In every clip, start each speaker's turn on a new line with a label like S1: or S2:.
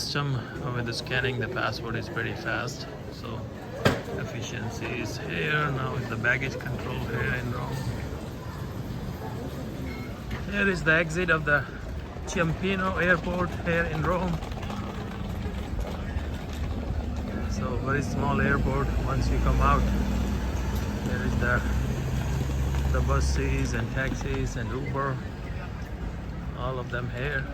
S1: system with the scanning the passport is pretty fast, so efficiency is here. Now is the baggage control here in Rome. Here is the exit of the Ciampino airport here in Rome. So very small airport. Once you come out, there is the buses and taxis and Uber, all of them here.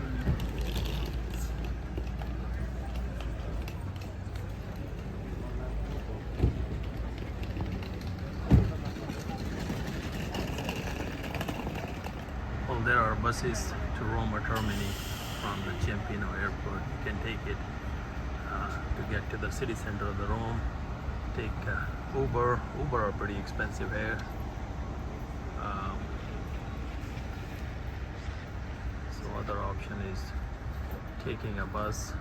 S1: Well, there are buses to Roma Termini from the Ciampino airport. You can take it to get to the city center of the Rome. Take Uber. Uber are pretty expensive here. So other option is taking a bus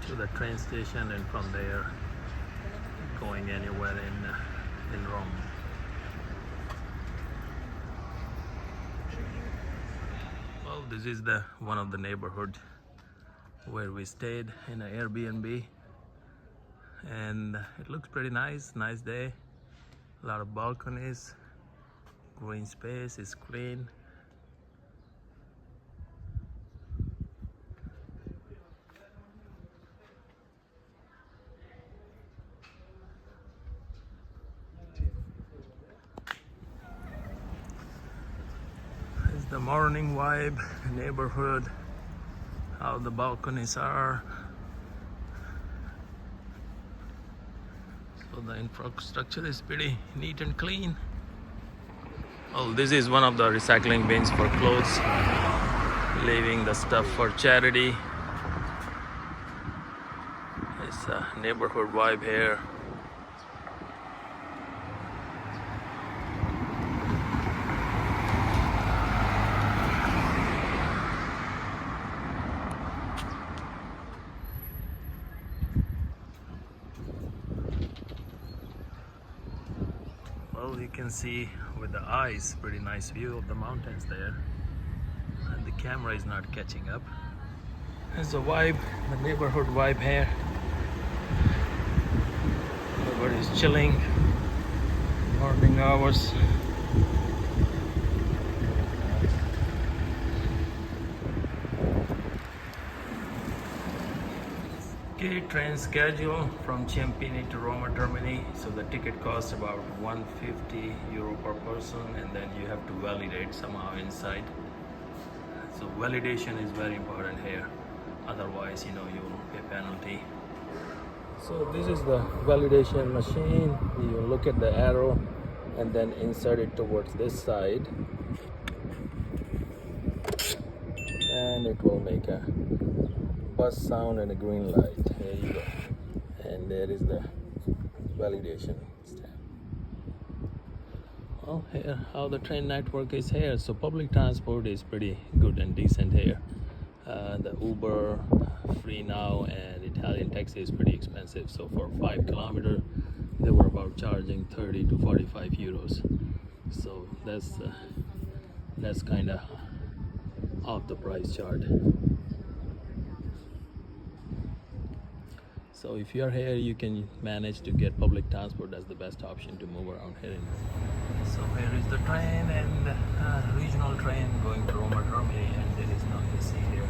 S1: to the train station and from there going anywhere in Rome. Well, this is the one of the neighborhood where we stayed in an Airbnb, and it looks pretty nice. Nice day, a lot of balconies, green space, is clean. It's the morning vibe, neighborhood, how the balconies are. So the infrastructure is pretty neat and clean. Oh, this is one of the recycling bins for clothes, leaving the stuff for charity. It's a neighborhood vibe here. Well, you can see with the eyes, pretty nice view of the mountains there, and the camera is not catching up. There's a vibe, the neighborhood vibe here. Everybody's chilling, morning hours. Okay, train schedule from Ciampino to Roma Termini. So the ticket costs about €150 per person, and then you have to validate somehow inside. So validation is very important here. Otherwise, you'll pay penalty. So this is the validation machine. You look at the arrow and then insert it towards this side, and it will make a bus sound and a green light. Here you go. And there is the validation stamp. Well, here how the train network is here. So public transport is pretty good and decent here. The Uber free now, and Italian taxi is pretty expensive. So for 5 kilometers, they were about charging 30 to 45 euros. So that's kind of off the price chart. So if you're here, you can manage to get public transport. That's the best option to move around here. So here is the train, and regional train going to Roma Termini, and there is no AC here.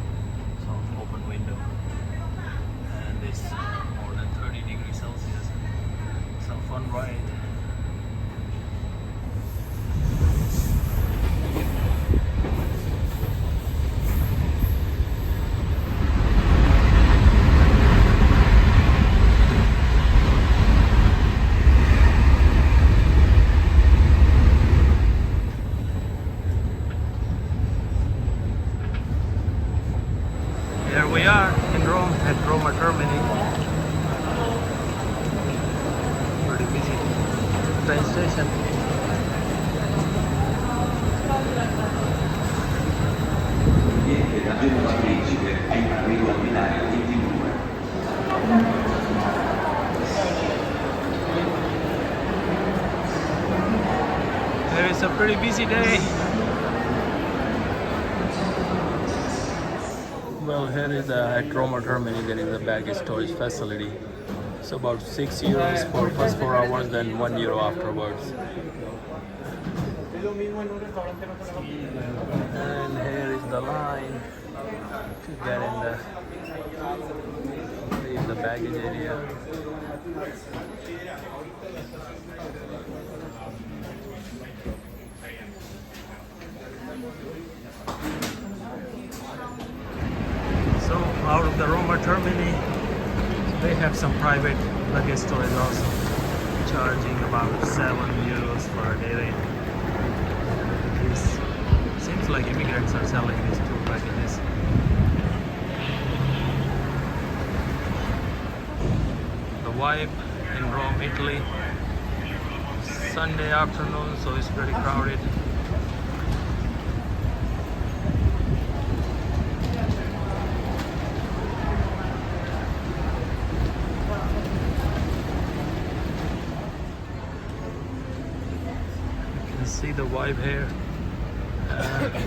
S1: So open window, and it's more than 30 degrees Celsius. Some fun ride. Here we are in Rome at Roma Termini. Pretty busy train station. There is a pretty busy day. Well, here is at Roma Terminal there is a baggage storage facility. So about 6 euros for first 4 hours, then 1 euro afterwards. And here is the line to get in the baggage area. So out of the Roma Termini, they have some private luggage storage also, charging about 7 euros for a day rate. This seems like immigrants are selling these tour packages. The vibe in Rome, Italy. Sunday afternoon, so it's pretty crowded. See the vibe here.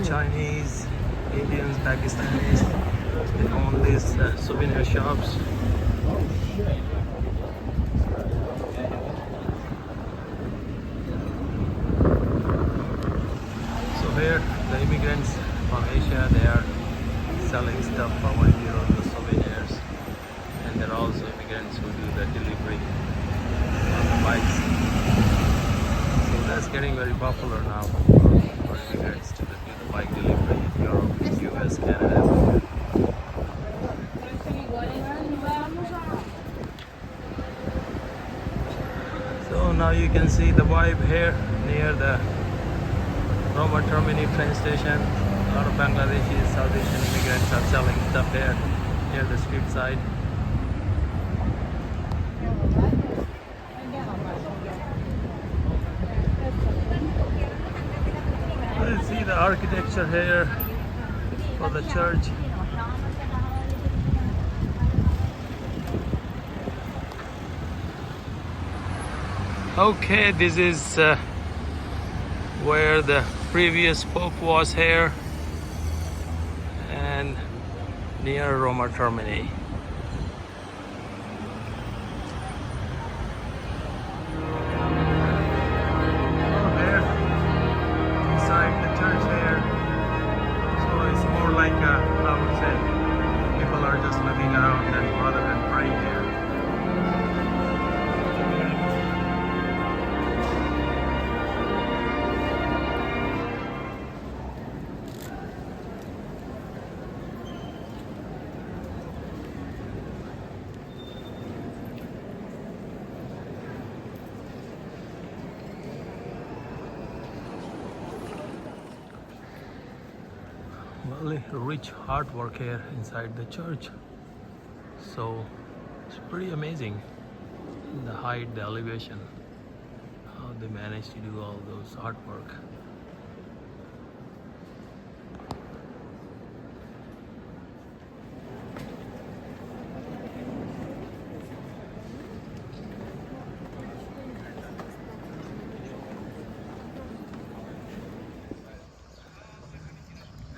S1: Chinese, Indians, Pakistanis, they own these souvenir shops. So here the immigrants from Asia, they are selling stuff for 1 euro, the souvenirs, and there are also immigrants who do the delivery on the bikes. That's getting very popular now for immigrants to do the bike delivery in Europe, US, Canada. So now you can see the vibe here near the Roma Termini train station. A lot of Bangladeshi, South Asian immigrants are selling stuff here near the street side. See the architecture here for the church. Okay, this is where the previous Pope was here, and near Roma Termini. I would say people are just looking around and rather than praying here. Really rich artwork here inside the church, so it's pretty amazing, the height, the elevation, how they managed to do all those artwork.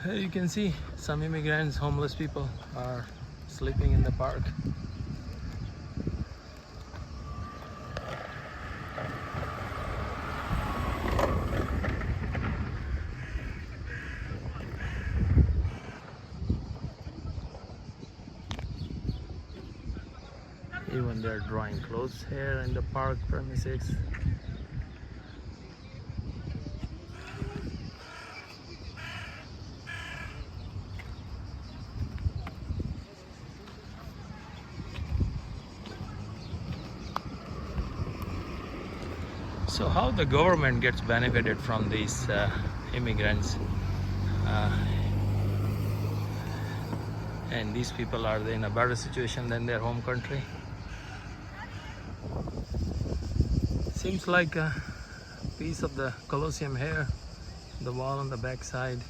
S1: Here you can see some immigrants, homeless people are sleeping in the park. Even they're drying clothes here in the park premises. So how the government gets benefited from these immigrants, and these people are in a better situation than their home country? Seems like a piece of the Colosseum here, the wall on the back side.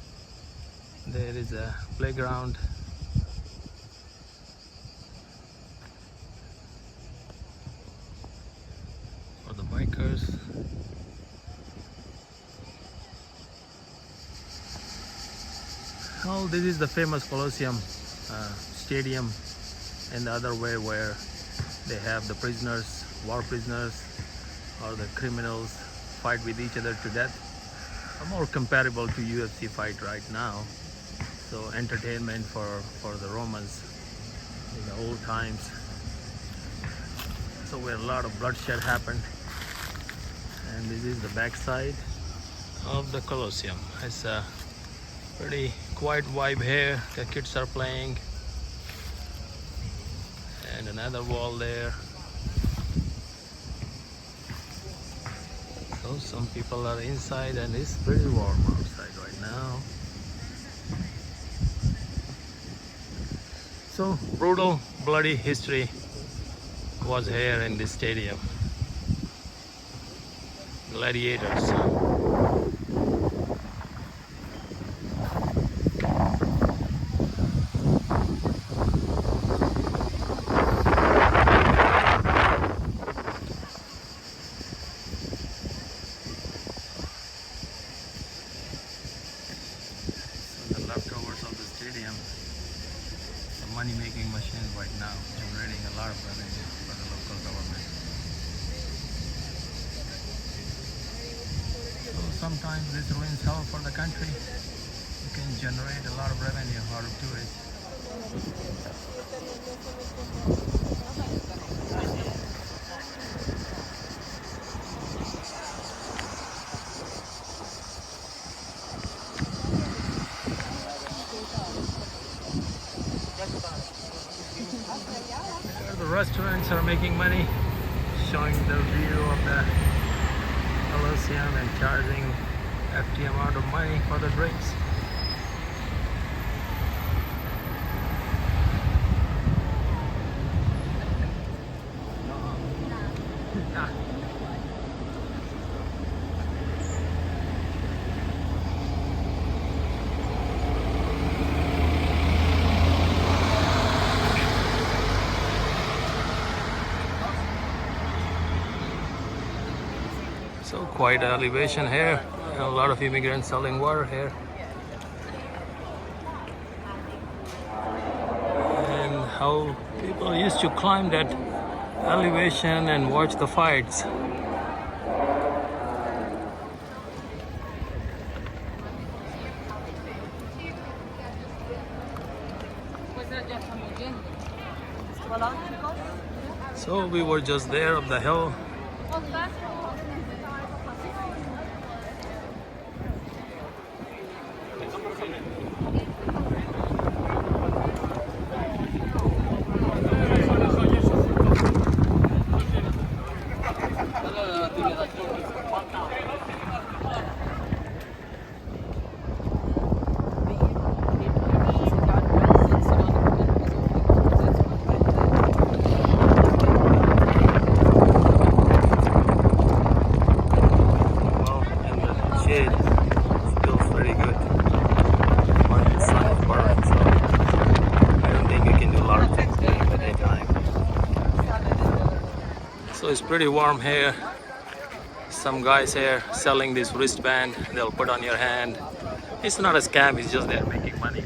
S1: There is a playground. For the bikers. Oh, this is the famous Colosseum stadium, and the other way where they have the prisoners, war prisoners, or the criminals fight with each other to death. More comparable to UFC fight right now. So entertainment for the Romans in the old times. So where a lot of bloodshed happened. And this is the backside of the Colosseum. It's a pretty quiet vibe here. The kids are playing. And another wall there. So some people are inside and it's pretty warm outside right now. So brutal, bloody history was here in this stadium. Gladiators. The leftovers of the stadium, the money-making machine right now, generating a lot of revenue for the local government. So sometimes this ruins help for the country. You can generate a lot of revenue out of tourists. The restaurants are making money, showing the view of the Colosseum and charging hefty amount of money for the drinks. So quite elevation here, and a lot of immigrants selling water here. And how people used to climb that elevation and watch the fights. So we were just there up the hill. So it's pretty warm here. Some guys here selling this wristband they'll put on your hand. It's not a scam, it's just they're making money.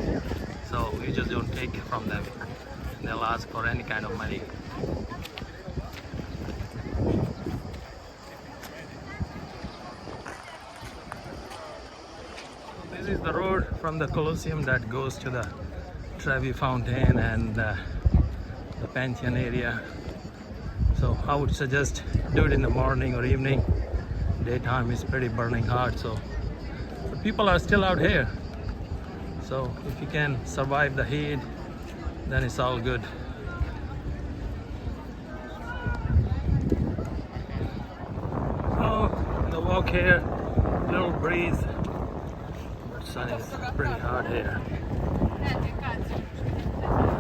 S1: So you just don't take it from them. They'll ask for any kind of money. This is the road from the Colosseum that goes to the Trevi Fountain and the Pantheon area. So I would suggest do it in the morning or evening. Daytime is pretty burning hot, so but people are still out here. So if you can survive the heat, then it's all good. So the walk here, little breeze, but sun is pretty hot here.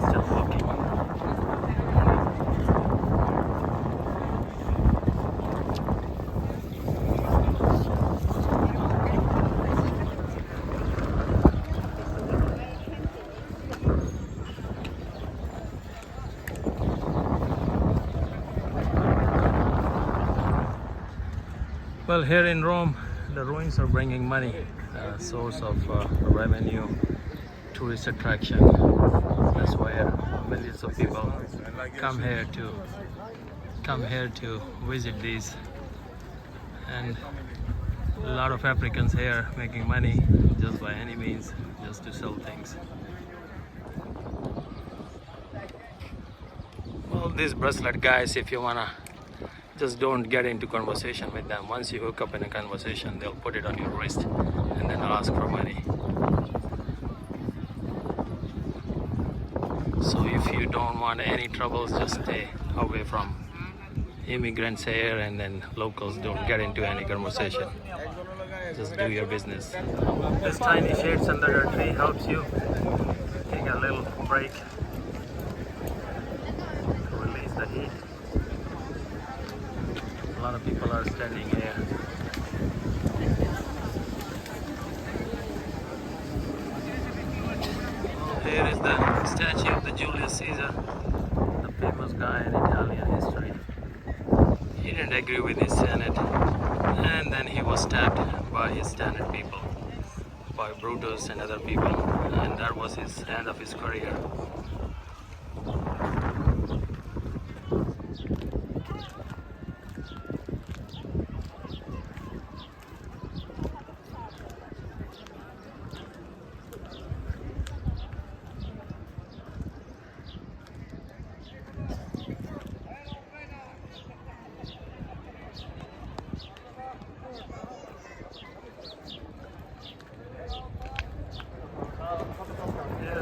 S1: Still walking. Well, here in Rome, the ruins are bringing money, source of revenue, tourist attraction. That's where millions of people come here to visit these, and a lot of Africans here making money just by any means, just to sell things. Well, these bracelet guys, if you wanna, just don't get into conversation with them. Once you hook up in a conversation, they'll put it on your wrist and then ask for money. So if you don't want any troubles, just stay away from immigrants here, and then locals. Don't get into any conversation. Just do your business. This tiny shades under a tree helps you take a little break to release the heat. A lot of people are standing here. Here is the statue of the Julius Caesar, the famous guy in Italian history. He didn't agree with his Senate, and then he was stabbed by his standard people, by Brutus and other people, and that was his end of his career.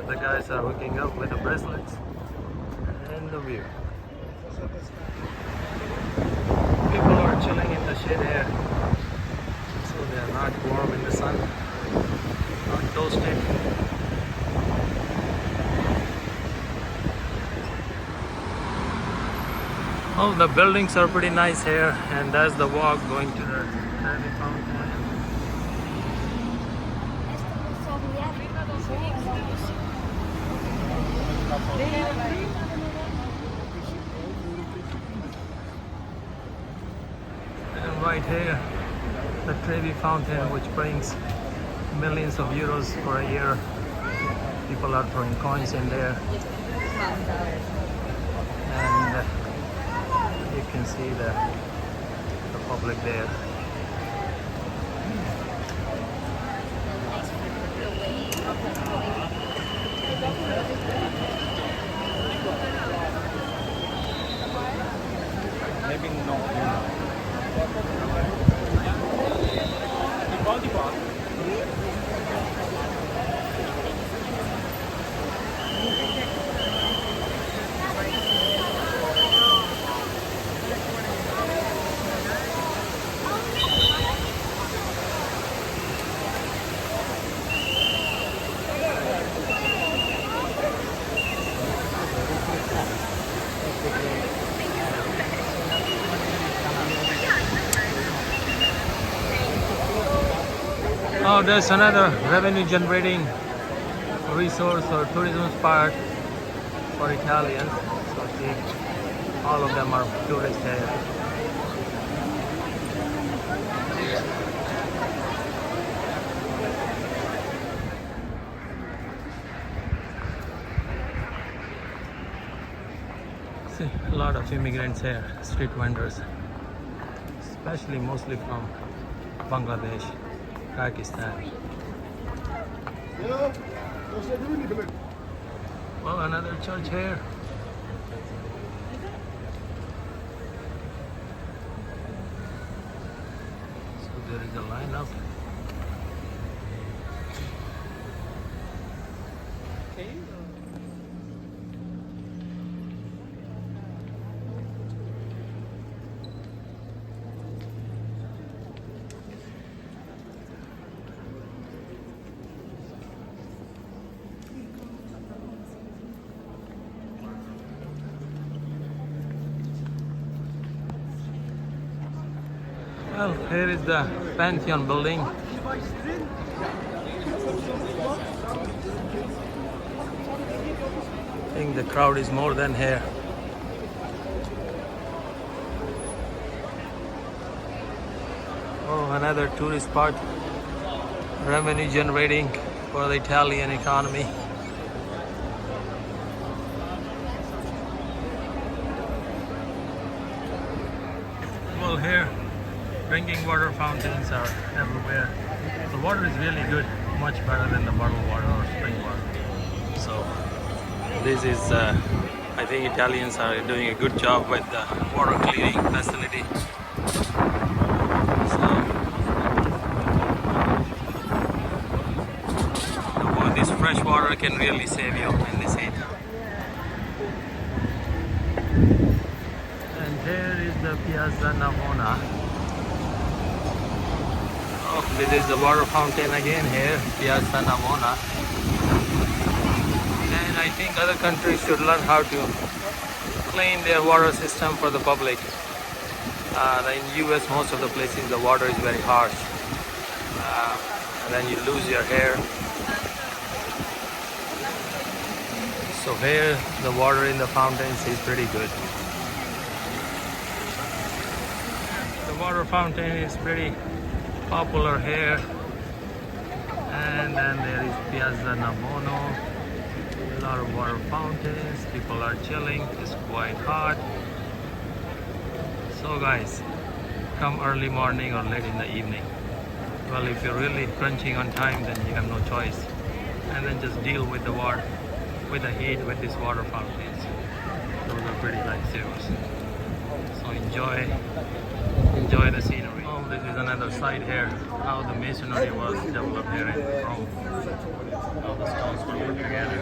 S1: The guys are hooking up with the bracelets and the view. People are chilling in the shade here, so they are not warm in the sun, not toasted. Oh, the buildings are pretty nice here, and that's the walk going to the Trevi Fountain. And right here, the Trevi Fountain, which brings millions of euros for a year. People are throwing coins in there, and you can see the public there.
S2: Maybe no.
S1: Oh, there's another revenue generating resource or tourism spot for Italians. So see, all of them are tourists here. See, a lot of immigrants here, street vendors, especially mostly from Bangladesh, Pakistan. Well, another church here. So there is a lineup. Well, here is the Pantheon building. I think the crowd is more than here. Oh, another tourist spot, revenue generating for the Italian economy. Well, here drinking water fountains are everywhere. The water is really good, much better than the bottled water or spring water. So this is, I think Italians are doing a good job with the water cleaning facility. So this fresh water can really save you in this heat. And here is the Piazza Navona. Oh, this is the water fountain again here, Piazza Navona. And I think other countries should learn how to clean their water system for the public. In US, most of the places the water is very harsh. And then you lose your hair. So here the water in the fountains is pretty good. The water fountain is pretty popular here. And then there is Piazza Navona. A lot of water fountains. People are chilling. It's quite hot. So guys, come early morning or late in the evening. Well, if you're really crunching on time, then you have no choice. And then just deal with the water, with the heat, with these water fountains. Those are pretty lifesavers. So enjoy the scenery. Oh, this is another side here, how the masonry was developed here in Rome. How the stones were put together.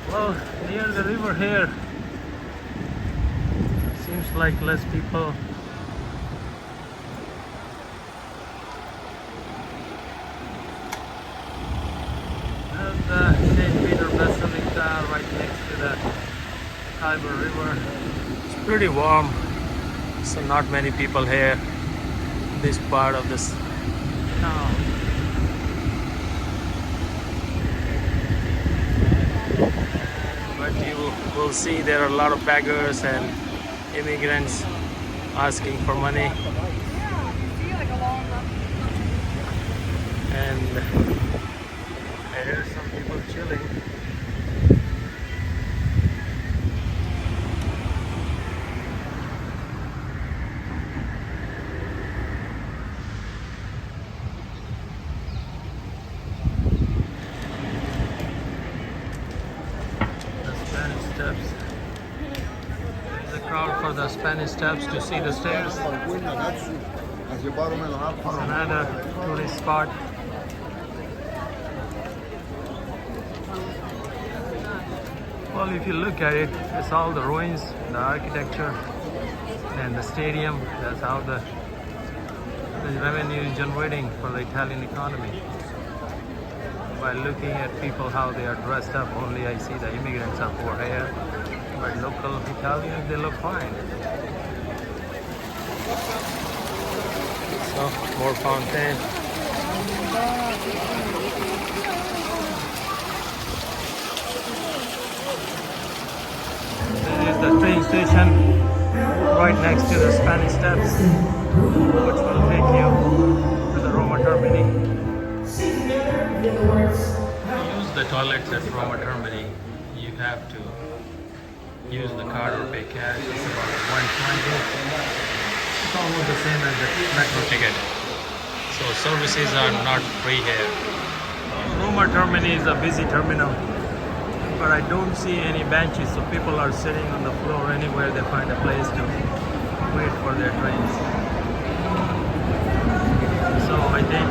S1: Well, near the river here, seems like less people. And the St. Peter Basilica right next to the Tiber River. It's pretty warm, so not many people here in this part of this town. But you will see there are a lot of beggars and immigrants asking for money. And there are some people chilling. Steps. There's a crowd for the Spanish Steps to see the stairs. Another tourist spot. Well, if you look at it, it's all the ruins, the architecture, and the stadium. That's how the revenue is generating for the Italian economy. By looking at people how they are dressed up, only I see the immigrants are poor hair, but local Italians, they look fine. So more fountain. This is the train station right next to the Spanish Steps, which will take you to the Roma Termini. To use the toilets at Roma Termini, you have to use the card or pay cash. It's about $120. It's almost the same as the metro ticket. So services are not free here. Roma Termini is a busy terminal, but I don't see any benches, so people are sitting on the floor anywhere they find a place to wait for their trains. So I think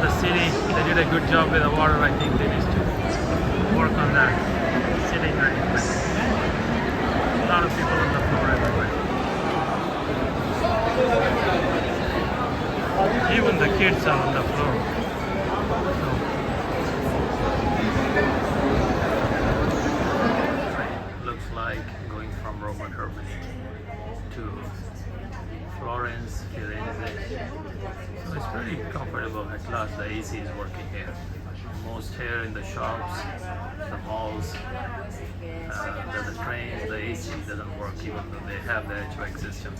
S1: the city, they did a good job with the water. I think they need to work on that sitting arrangement. A lot of people on the floor everywhere. Even the kids are on the floor. So, looks like going from Roma Termini to Florence, Firenze. So it's pretty comfortable. At last the AC is working here. Most here in the shops, the malls, the trains, the AC doesn't work even though they have the HVAC system.